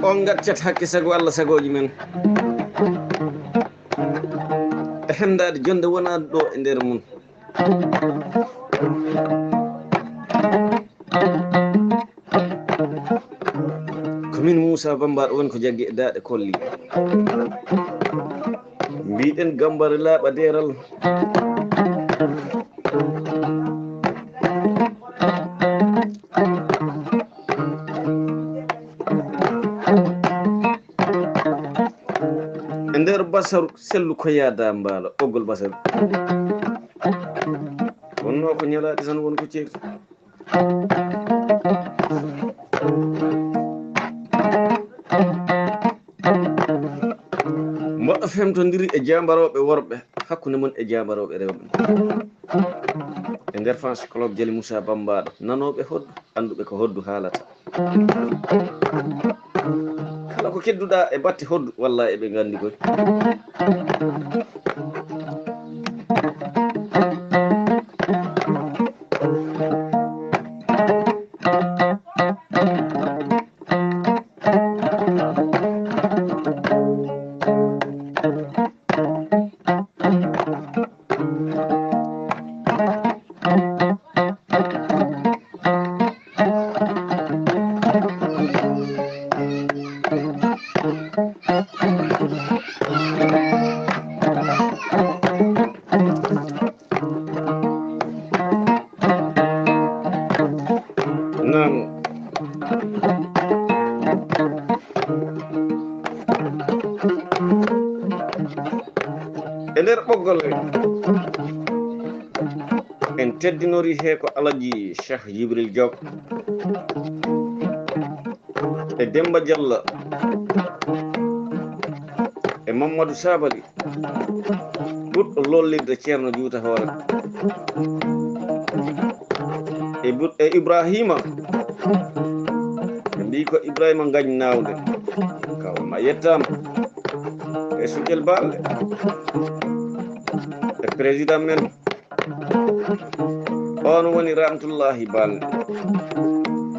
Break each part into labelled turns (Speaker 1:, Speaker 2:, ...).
Speaker 1: on gaccat hakke sago Allah sagoji men e hemdade jonde wona ɗo e nder mum komin Moussa Bambaɗo woni ko jaggi e daɗe kolli mbiɗen gambare laaɓa deral e nder basaru sellu koyada mbaalo ɓoggol basaru wonno ko ñalaɗi tan woni ko ceerti mboɗo femtodiri e jambaroɓe worɓe hakkude mon e jambaroɓe rewɓe e nder France Club Jali Moussa Bambaɗo nanoɓe hoddu anduɓe ko hoddu haalata kala ko kedduɗa e batte hoddu walla eɓe gandi koy e nder ɓoggol en teddinori he ko Alaji Cheikh Djibril Diop e Demba Diallo e Mamadou Sabali ɓurɗo lollirde Ceerno Juuta Hoore e Ibrahima ɓe mbi ko Ibrahima Gañ Nawde kawma yettama e Suƴel Balɗe e président men on woni Ramtullahi Balɗe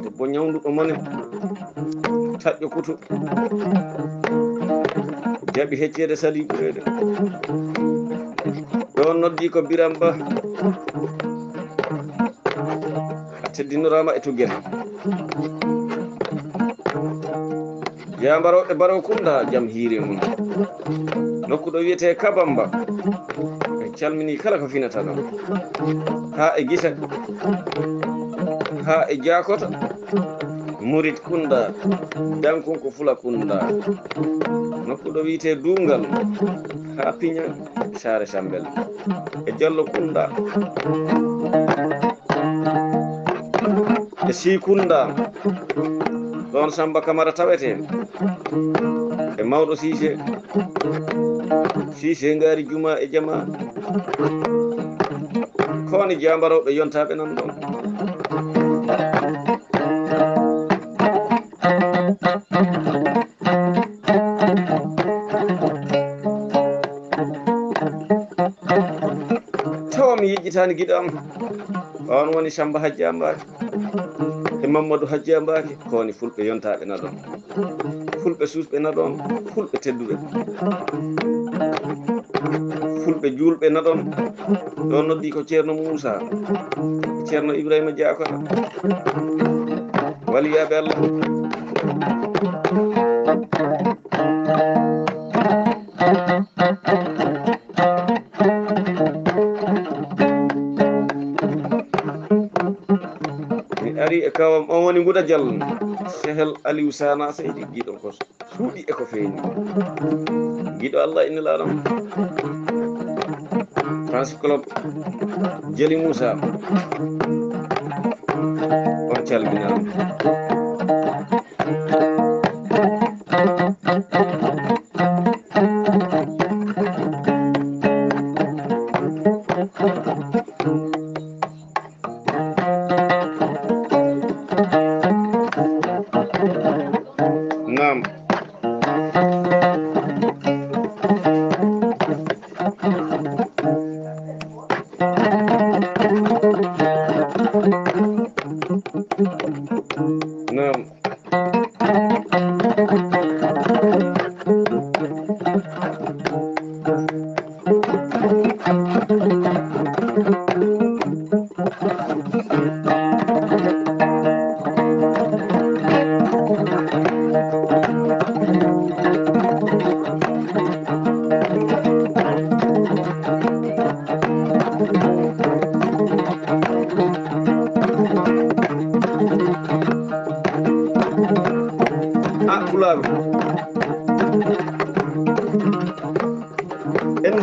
Speaker 1: debbo ñawduɗo mone taƴƴo kutu jaɓi heccede sali ɓurede ɗon noddi ko Biram Ba a teddinorama e tuggel jambaroɓe Baraw Kunda jaam hiiri mum nokkuɗo wiyete Kabamba e calmini kala ko finata ɗon ha e Gita ha e Jakota Murid Kunda Dankunko Fula Kunda nokkuɗo wiyete Dungal ha Piña Sare Sambel e Diallo Kunda e Sikunda ɗon Samba Camara tawete e Mawɗo Cissé ngari juma e jama kowoni jambaroɓe yontaɓe nan ɗon tawa mi yejjitani giɗam on woni Samba Hajjambaki e Mamadou Hajjambaki kowoni fulɓe yontaɓe na ɗon fulɓe susɓe na ɗon fulɓe tedduɓe fulɓe julɓe na ɗon ɗon noddi ko Ceerno Moussa Ceerno Ibrahima Diakora waliyaɓe Allah mi ari e kawam on woni Nguuda Diallo Sehel Aliou Sana Seydi giɗo ko suuɗi e ko feeñi giɗo Allah ina laaɗon France Club Jali Moussa on calminama nam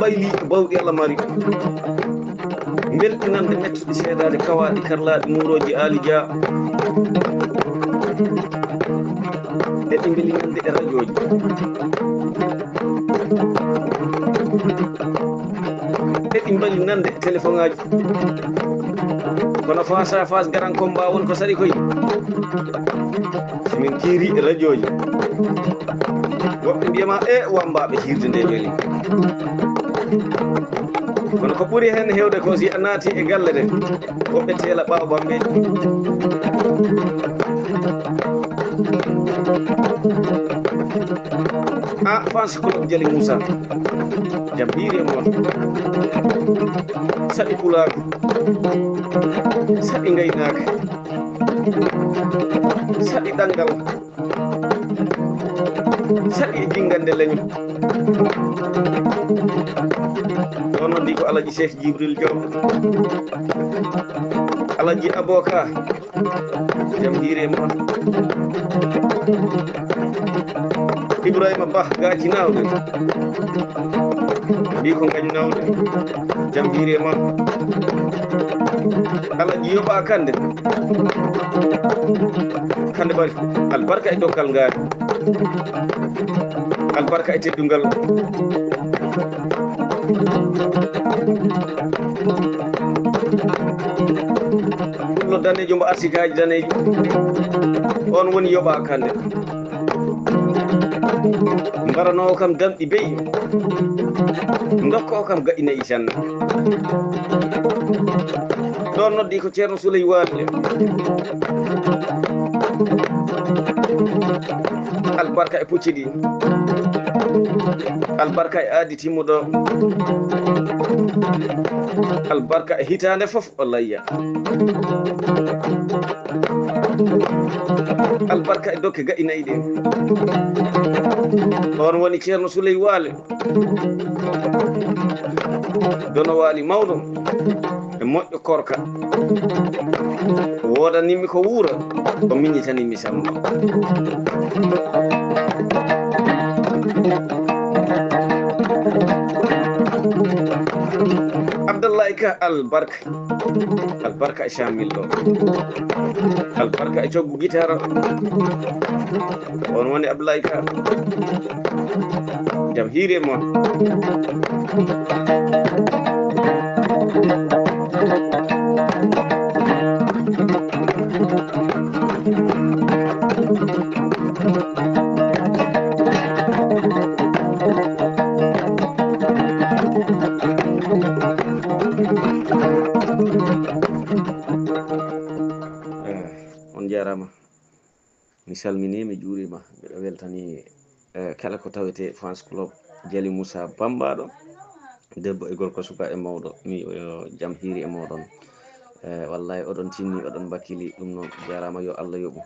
Speaker 1: wayli bawɗi Allah mari belɗinande mettuɗi seeɗade kawaɗi karlaɗi muroji Ali Dia eɗi belinande e radio ji eɗi mbalinande e téléphone ngaji kono face à face garan combat won ko saɗi koye somin kiiri e radio ji woɓɓe mbiyama wambaɓe hirde nde weeli kono ko ɓuri hen hewde ko si a naati e galle ɗe woɓɓe teela ɓaawo bamɓe France Club Jali Moussa jam hiire moon saɗi pulaaku saɗi ngaynaaka saɗi ɗanngal saɗi jingande leñol ɗo noddi ko Alaji Cheikh Djibril Diop Alaji Aboka jam hiire moon Ibrahima Ba gaaji nawde mbi ko ngañ nawde jam hiire moon Alaji yoɓa kande bari albarka e dokkal ngaari albarka e teddungal pullo danejo mbo arsikaji danejo on woni yoɓa kande mbaranowo kam damɗi beyi dokko o kam gaɗinayi sanne ɗon noddi ko ceerno Souley Wade albarka e pucci ɗi albarka e aadi timmuɗo albarka e hitande fof o layya albarka e dokke gaɗinayi ɗi on woni ceerno Souley Wale dono waali mawɗo e moƴƴo korka wodanimmi ko wuura o miñitanimmi Samba Abdallahi Ka albarka e Chamil ɗo albarka e coggu guitare on woni Abdoulaye Ka jam hiire moon on jarama mi salmini mi juurima mbiɗo weltani kala ko tawete France Club Jali Moussa Bambaɗo debbo e gorko suka e mawɗo mi jam hiiri e moɗon wallahi oɗon tinni oɗon bakkili ɗum noon jarama yo Allah yoɓu